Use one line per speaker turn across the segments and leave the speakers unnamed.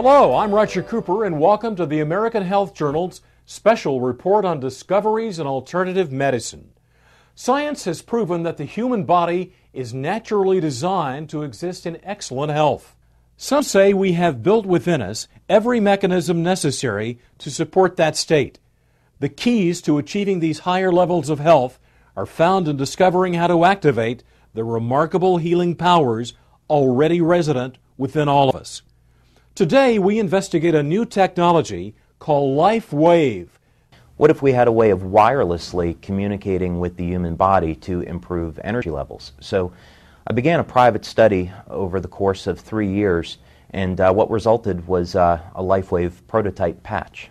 Hello, I'm Roger Cooper, and welcome to the American Health Journal's special report on discoveries in alternative medicine. Science has proven that the human body is naturally designed to exist in excellent health. Some say we have built within us every mechanism necessary to support that state. The keys to achieving these higher levels of health are found in discovering how to activate the remarkable healing powers already resident within all of us. Today, we investigate a new technology called LifeWave.
What if we had a way of wirelessly communicating with the human body to improve energy levels? So I began a private study over the course of 3 years, and what resulted was a LifeWave prototype patch.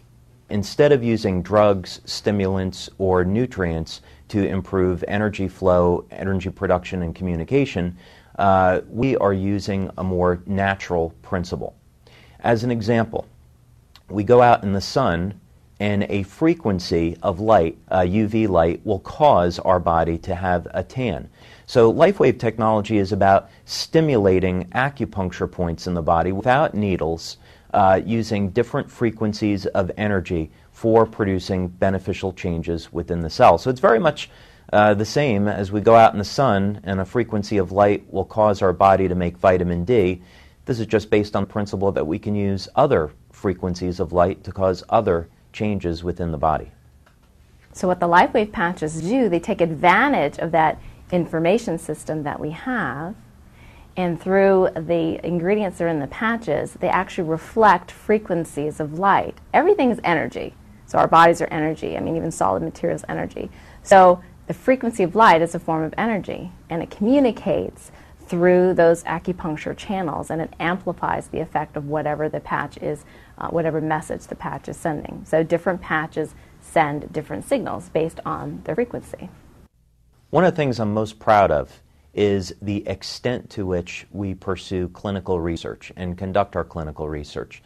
Instead of using drugs, stimulants, or nutrients to improve energy flow, energy production, and communication, we are using a more natural principle. As an example, we go out in the sun, and a frequency of light, UV light, will cause our body to have a tan. So LifeWave technology is about stimulating acupuncture points in the body without needles, using different frequencies of energy for producing beneficial changes within the cell. So it's very much the same as we go out in the sun and a frequency of light will cause our body to make vitamin D. This is just based on the principle that we can use other frequencies of light to cause other changes within the body.
So what the LifeWave patches do, they take advantage of that information system that we have, and through the ingredients that are in the patches, they actually reflect frequencies of light. Everything is energy. So our bodies are energy. I mean, even solid materials energy. So the frequency of light is a form of energy, and it communicates through those acupuncture channels, and it amplifies the effect of whatever the patch is, whatever message the patch is sending. So different patches send different signals based on their frequency.
One of the things I'm most proud of is the extent to which we pursue clinical research and conduct our clinical research.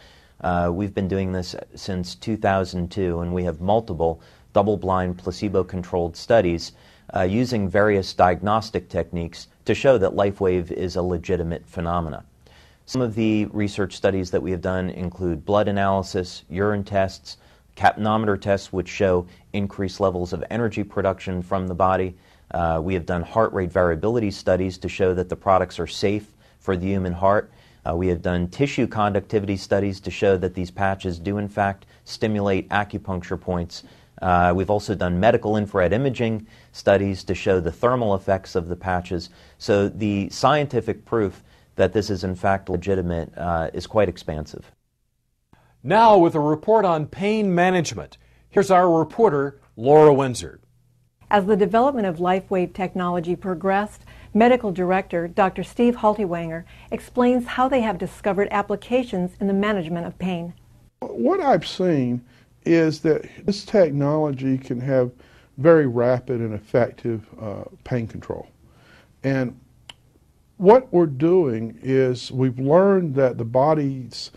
We've been doing this since 2002, and we have multiple double-blind, placebo-controlled studies using various diagnostic techniques to show that LifeWave is a legitimate phenomena. Some of the research studies that we have done include blood analysis, urine tests, capnometer tests, which show increased levels of energy production from the body. We have done heart rate variability studies to show that the products are safe for the human heart. We have done tissue conductivity studies to show that these patches do in fact stimulate acupuncture points. We've also done medical infrared imaging studies to show the thermal effects of the patches. So the scientific proof that this is in fact legitimate is quite expansive.
Now with a report on pain management, here's our reporter, Laura Windsor.
As the development of LifeWave technology progressed, Medical Director Dr. Steve Haltiwanger explains how they have discovered applications in the management of pain.
What I've seen is that this technology can have very rapid and effective pain control. And what we're doing is we've learned that the body's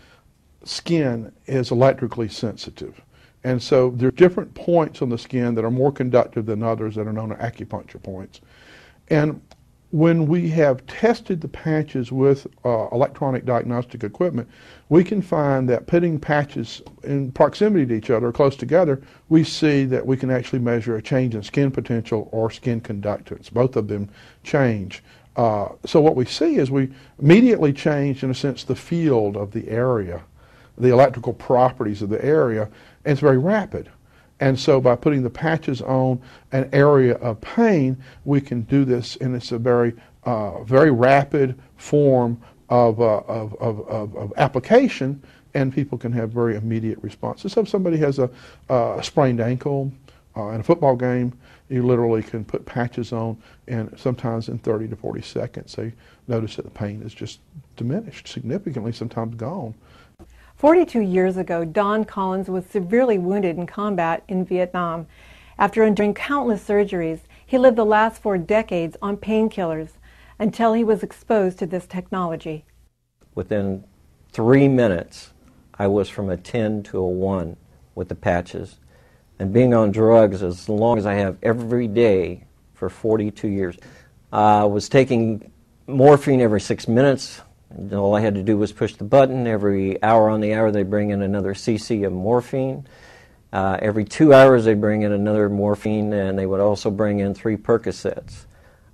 skin is electrically sensitive. And so there are different points on the skin that are more conductive than others that are known as acupuncture points. And when we have tested the patches with electronic diagnostic equipment, we can find that putting patches in proximity to each other, close together, we see that we can actually measure a change in skin potential or skin conductance. Both of them change. So what we see is we immediately change, in a sense, the field of the area, the electrical properties of the area, and it's very rapid. And so by putting the patches on an area of pain, we can do this, and it's a very rapid form of application, and people can have very immediate responses. So if somebody has a sprained ankle in a football game, you literally can put patches on, and sometimes in 30 to 40 seconds, they notice that the pain is just diminished significantly, sometimes gone.
42 years ago, Don Collins was severely wounded in combat in Vietnam. After enduring countless surgeries, he lived the last 4 decades on painkillers until he was exposed to this technology.
Within 3 minutes, I was from a 10 to a 1 with the patches. And being on drugs as long as I have every day for 42 years, I was taking morphine every 6 minutes, And all I had to do was push the button. Every hour on the hour, they bring in another cc of morphine. Every 2 hours, they bring in another morphine, and they would also bring in 3 Percocets.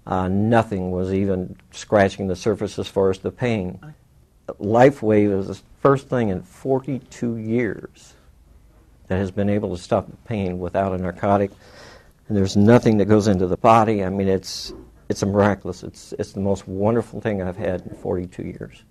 Nothing was even scratching the surface as far as the pain. LifeWave is the first thing in 42 years that has been able to stop the pain without a narcotic. And there's nothing that goes into the body. I mean, it's a miraculous. It's the most wonderful thing I've had in 42 years.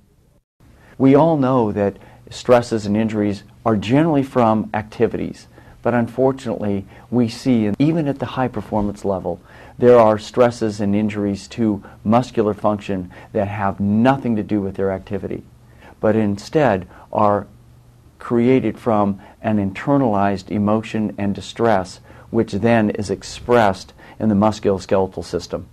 We all know that stresses and injuries are generally from activities, but unfortunately we see, even at the high performance level, there are stresses and injuries to muscular function that have nothing to do with their activity, but instead are created from an internalized emotion and distress, which then is expressed in the musculoskeletal system.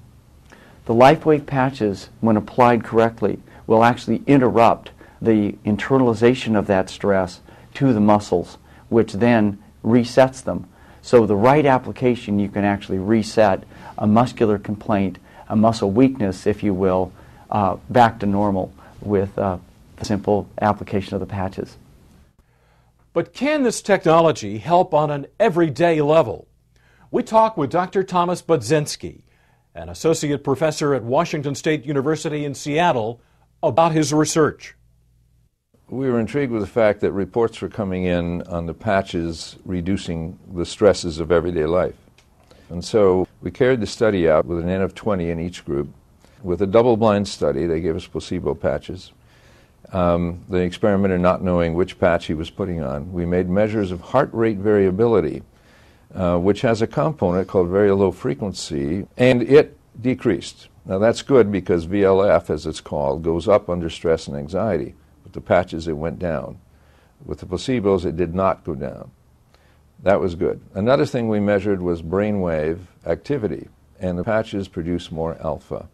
The LifeWave patches, when applied correctly, will actually interrupt the internalization of that stress to the muscles, which then resets them. So the right application, you can actually reset a muscular complaint, a muscle weakness, if you will, back to normal with the simple application of the patches.
But can this technology help on an everyday level? We talk with Dr. Thomas Budzinski, an associate professor at Washington State University in Seattle, about his research.
We were intrigued with the fact that reports were coming in on the patches reducing the stresses of everyday life. And so we carried the study out with an N of 20 in each group. With a double-blind study, they gave us placebo patches. The experimenter not knowing which patch he was putting on, we made measures of heart rate variability, which has a component called very low frequency, and it decreased. Now that's good because VLF, as it's called, goes up under stress and anxiety. With the patches, it went down. With the placebos, it did not go down. That was good. Another thing we measured was brainwave activity, and the patches produce more alpha.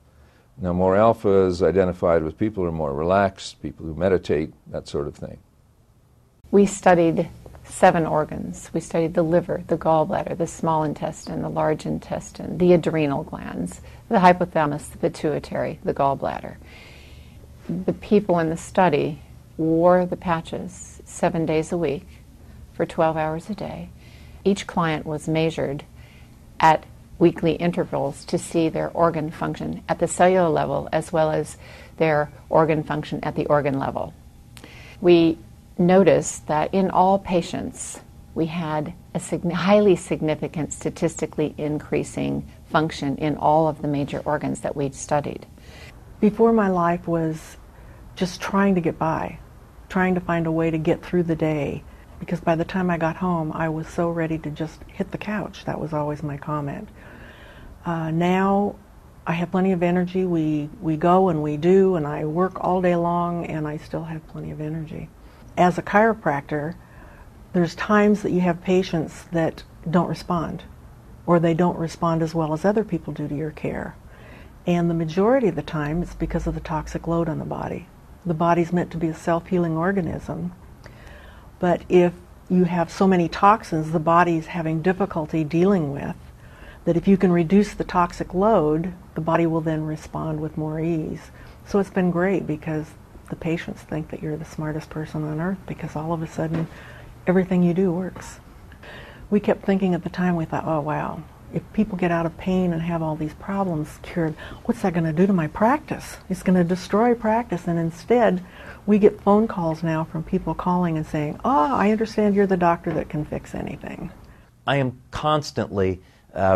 Now, more alpha is identified with people who are more relaxed, people who meditate, that sort of thing.
We studied 7 organs. We studied the liver, the gallbladder, the small intestine, the large intestine, the adrenal glands, the hypothalamus, the pituitary, the gallbladder. The people in the study wore the patches 7 days a week for 12 hours a day. Each client was measured at weekly intervals to see their organ function at the cellular level as well as their organ function at the organ level. We noticed that in all patients we had a highly significant statistically increasing function in all of the major organs that we'd studied.
Before, my life was just trying to get by, trying to find a way to get through the day, because by the time I got home I was so ready to just hit the couch. That was always my comment. Now I have plenty of energy. We go and we do, and I work all day long, and I still have plenty of energy. As a chiropractor, there's times that you have patients that don't respond, or they don't respond as well as other people do to your care. And the majority of the time it's because of the toxic load on the body. The body's meant to be a self-healing organism, but if you have so many toxins the body's having difficulty dealing with, that if you can reduce the toxic load, the body will then respond with more ease. So it's been great because the patients think that you're the smartest person on earth because all of a sudden everything you do works. We kept thinking at the time, we thought, oh wow, if people get out of pain and have all these problems cured, what's that going to do to my practice? It's going to destroy practice. And instead, we get phone calls now from people calling and saying, oh, I understand you're the doctor that can fix anything.
I am constantly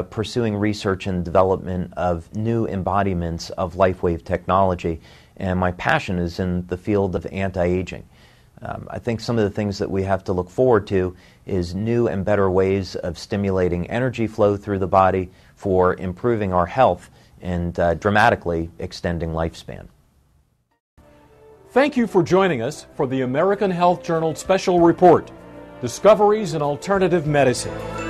pursuing research and development of new embodiments of LifeWave technology, and my passion is in the field of anti-aging. I think some of the things that we have to look forward to is new and better ways of stimulating energy flow through the body for improving our health and dramatically extending lifespan.
Thank you for joining us for the American Health Journal Special Report, Discoveries in Alternative Medicine.